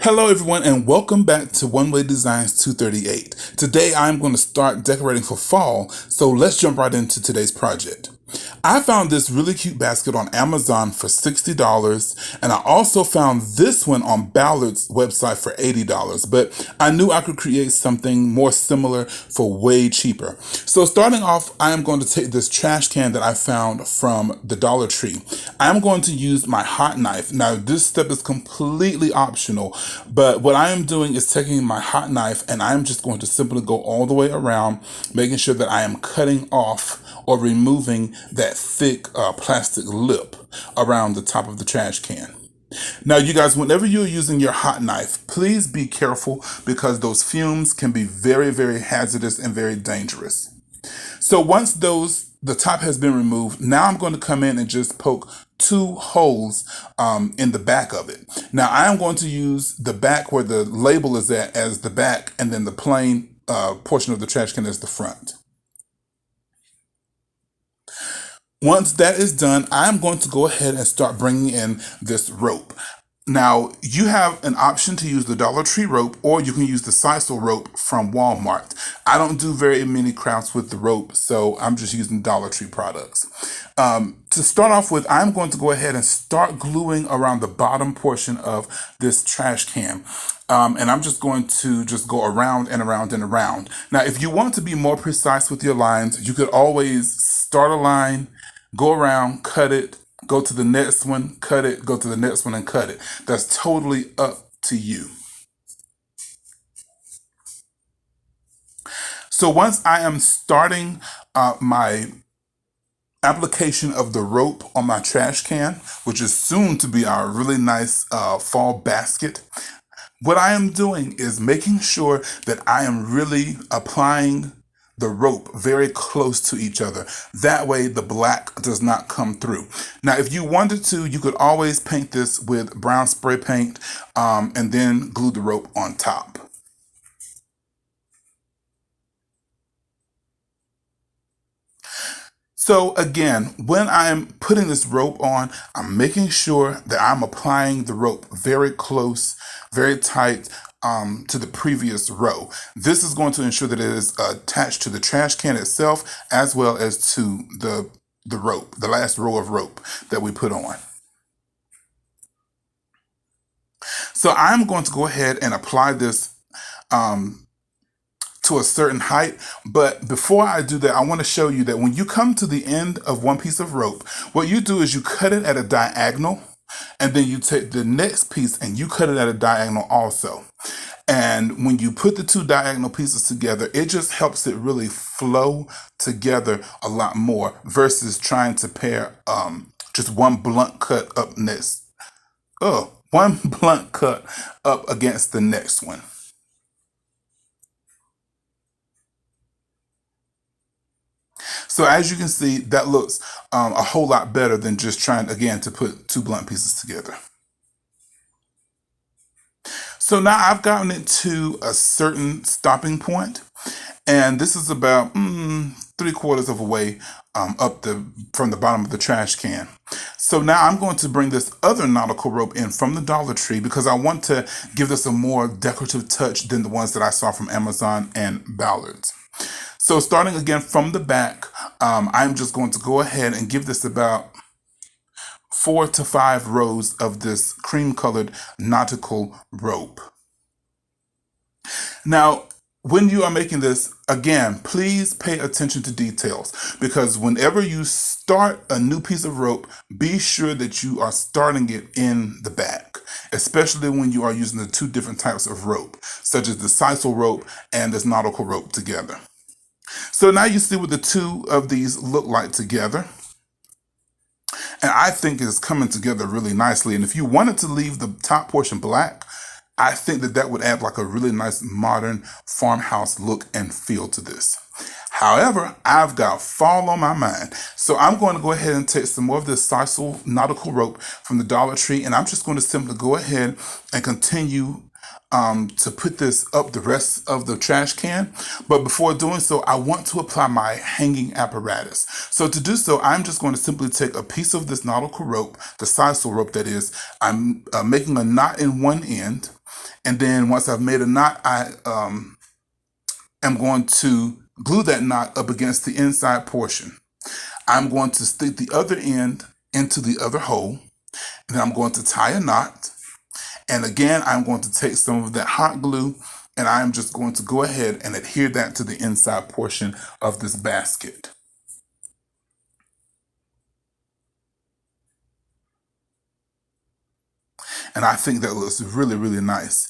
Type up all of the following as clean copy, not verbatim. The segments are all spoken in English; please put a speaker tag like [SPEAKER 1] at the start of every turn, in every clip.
[SPEAKER 1] Hello everyone and welcome back to One Way Designs 238. Today I'm going to start decorating for fall, so let's jump right into today's project. I found this really cute basket on Amazon for $60, and I also found this one on Ballard's website for $80, but I knew I could create something more similar for way cheaper. So starting off, I am going to take this trash can that I found from the Dollar Tree. I'm going to use my hot knife. Now this step is completely optional, but what I am doing is taking my hot knife and I'm just going to simply go all the way around, making sure that I am cutting off or removing that thick plastic lip around the top of the trash can. Now, you guys, whenever you're using your hot knife, please be careful because those fumes can be very, very hazardous and very dangerous. So once the top has been removed, now I'm going to come in and just poke two holes in the back of it. Now I am going to use the back where the label is at as the back, and then the plain portion of the trash can as the front. Once that is done, I'm going to go ahead and start bringing in this rope. Now, you have an option to use the Dollar Tree rope, or you can use the sisal rope from Walmart. I don't do very many crafts with the rope, so I'm just using Dollar Tree products. To start off with, I'm going to go ahead and start gluing around the bottom portion of this trash can. And I'm just going to just go around and around and around. Now, if you want to be more precise with your lines, you could always start a line, go around, cut it, go to the next one, cut it, go to the next one and cut it. That's totally up to you. So once I am starting my application of the rope on my trash can, which is soon to be our really nice fall basket, what I am doing is making sure that I am really applying the rope very close to each other. That way the black does not come through. Now, if you wanted to, you could always paint this with brown spray paint and then glue the rope on top. So again, when I'm putting this rope on, I'm making sure that I'm applying the rope very close, very tight to the previous row. This is going to ensure that it is attached to the trash can itself as well as to the rope, the last row of rope that we put on. So I'm going to go ahead and apply this to a certain height. But before I do that, I want to show you that when you come to the end of one piece of rope, what you do is you cut it at a diagonal, and then you take the next piece and you cut it at a diagonal also. And when you put the two diagonal pieces together, it just helps it really flow together a lot more versus trying to pair just one blunt cut up next. One blunt cut up against the next one. So as you can see, that looks a whole lot better than just trying, again, to put two blunt pieces together. So now I've gotten it to a certain stopping point, and this is about 3/4 of a way from the bottom of the trash can. So now I'm going to bring this other nautical rope in from the Dollar Tree because I want to give this a more decorative touch than the ones that I saw from Amazon and Ballard's. So starting again from the back, I'm just going to go ahead and give this about 4 to 5 rows of this cream colored nautical rope. Now, when you are making this, again, please pay attention to details because whenever you start a new piece of rope, be sure that you are starting it in the back, especially when you are using the two different types of rope, such as the sisal rope and this nautical rope together. So now you see what the two of these look like together. And I think it's coming together really nicely. And if you wanted to leave the top portion black, I think that would add like a really nice modern farmhouse look and feel to this. However, I've got fall on my mind. So I'm going to go ahead and take some more of this sisal nautical rope from the Dollar Tree, and I'm just going to simply go ahead and continue to put this up the rest of the trash can. But before doing so, I want to apply my hanging apparatus. So to do so, I'm just going to simply take a piece of this nautical rope, the sisal rope that is, I'm making a knot in one end, And then once I've made a knot, I am going to glue that knot up against the inside portion. I'm going to stick the other end into the other hole, and then I'm going to tie a knot. And again, I'm going to take some of that hot glue, and I'm just going to go ahead and adhere that to the inside portion of this basket. And I think that looks really, really nice.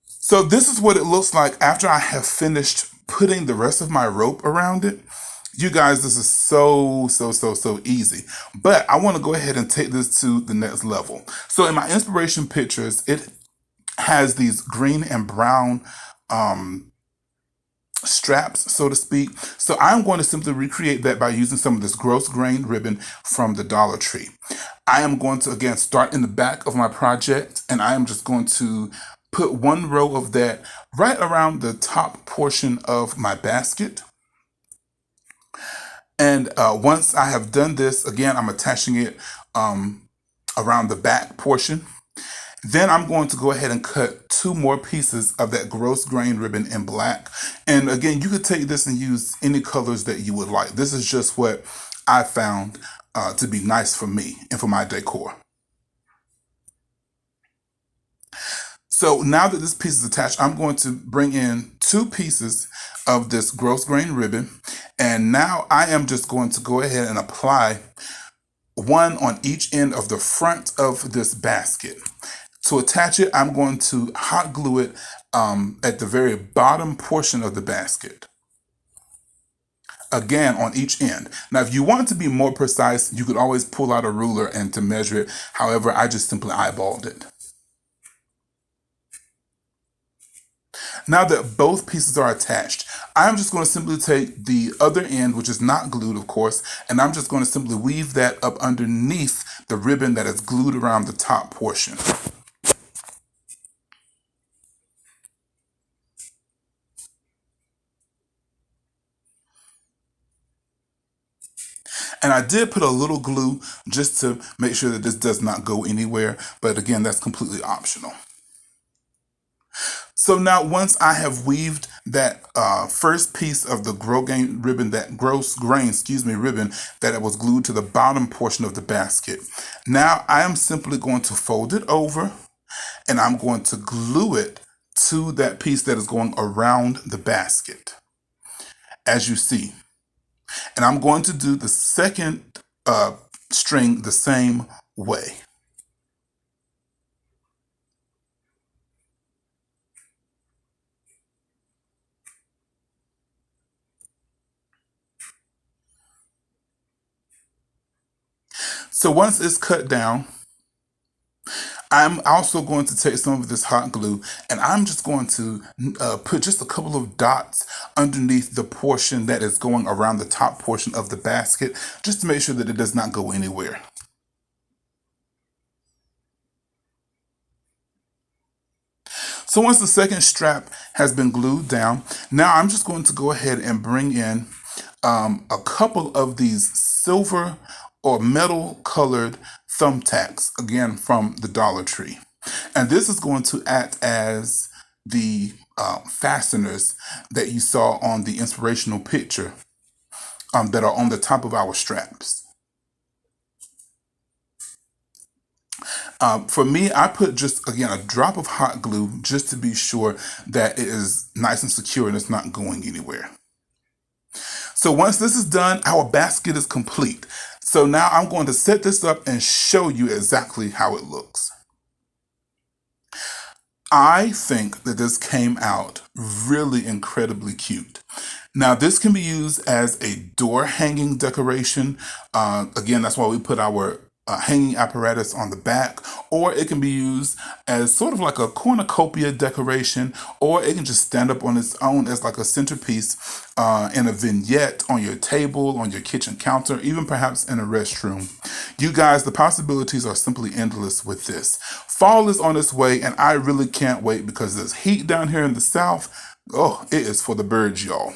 [SPEAKER 1] So this is what it looks like after I have finished putting the rest of my rope around it. You guys, this is so easy. But I want to go ahead and take this to the next level. So in my inspiration pictures, it has these green and brown straps, so to speak. So I'm going to simply recreate that by using some of this gross grain ribbon from the Dollar Tree. I am going to, again, start in the back of my project, and I am just going to put one row of that right around the top portion of my basket. And once I have done this, again, I'm attaching it around the back portion. Then I'm going to go ahead and cut 2 more pieces of that gross grain ribbon in black. And again, you could take this and use any colors that you would like. This is just what I found to be nice for me and for my decor. So now that this piece is attached, I'm going to bring in 2 pieces of this gross grain ribbon. And now I am just going to go ahead and apply one on each end of the front of this basket. To attach it, I'm going to hot glue it at the very bottom portion of the basket. Again, on each end. Now, if you want to be more precise, you could always pull out a ruler and to measure it. However, I just simply eyeballed it. Now that both pieces are attached, I'm just going to simply take the other end, which is not glued, of course, and I'm just going to simply weave that up underneath the ribbon that is glued around the top portion. And I did put a little glue just to make sure that this does not go anywhere, but again, that's completely optional. So now once I have weaved that first piece of the gross grain ribbon, ribbon that was glued to the bottom portion of the basket, now I am simply going to fold it over and I'm going to glue it to that piece that is going around the basket, as you see. And I'm going to do the second string the same way. So once it's cut down, I'm also going to take some of this hot glue and I'm just going to put just a couple of dots underneath the portion that is going around the top portion of the basket, just to make sure that it does not go anywhere. So once the second strap has been glued down, now I'm just going to go ahead and bring in a couple of these silver or metal colored thumbtacks, again from the Dollar Tree. And this is going to act as the fasteners that you saw on the inspirational picture that are on the top of our straps. For me, I put just, again, a drop of hot glue just to be sure that it is nice and secure and it's not going anywhere. So once this is done, our basket is complete. So now I'm going to set this up and show you exactly how it looks. I think that this came out really incredibly cute. Now this can be used as a door hanging decoration. Again, that's why we put our hanging apparatus on the back, or it can be used as sort of like a cornucopia decoration, or it can just stand up on its own as like a centerpiece in a vignette on your table, on your kitchen counter, even perhaps in a restroom. You guys, the possibilities are simply endless with this. Fall is on its way, and I really can't wait because there's heat down here in the South. Oh, it is for the birds, y'all.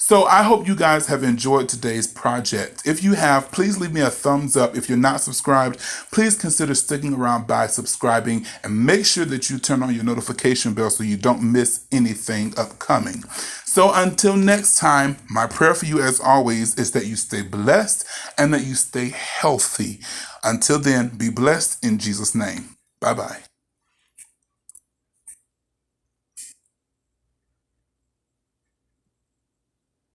[SPEAKER 1] So I hope you guys have enjoyed today's project. If you have, please leave me a thumbs up. If you're not subscribed, please consider sticking around by subscribing, and make sure that you turn on your notification bell so you don't miss anything upcoming. So until next time, my prayer for you as always is that you stay blessed and that you stay healthy. Until then, be blessed in Jesus' name. Bye-bye.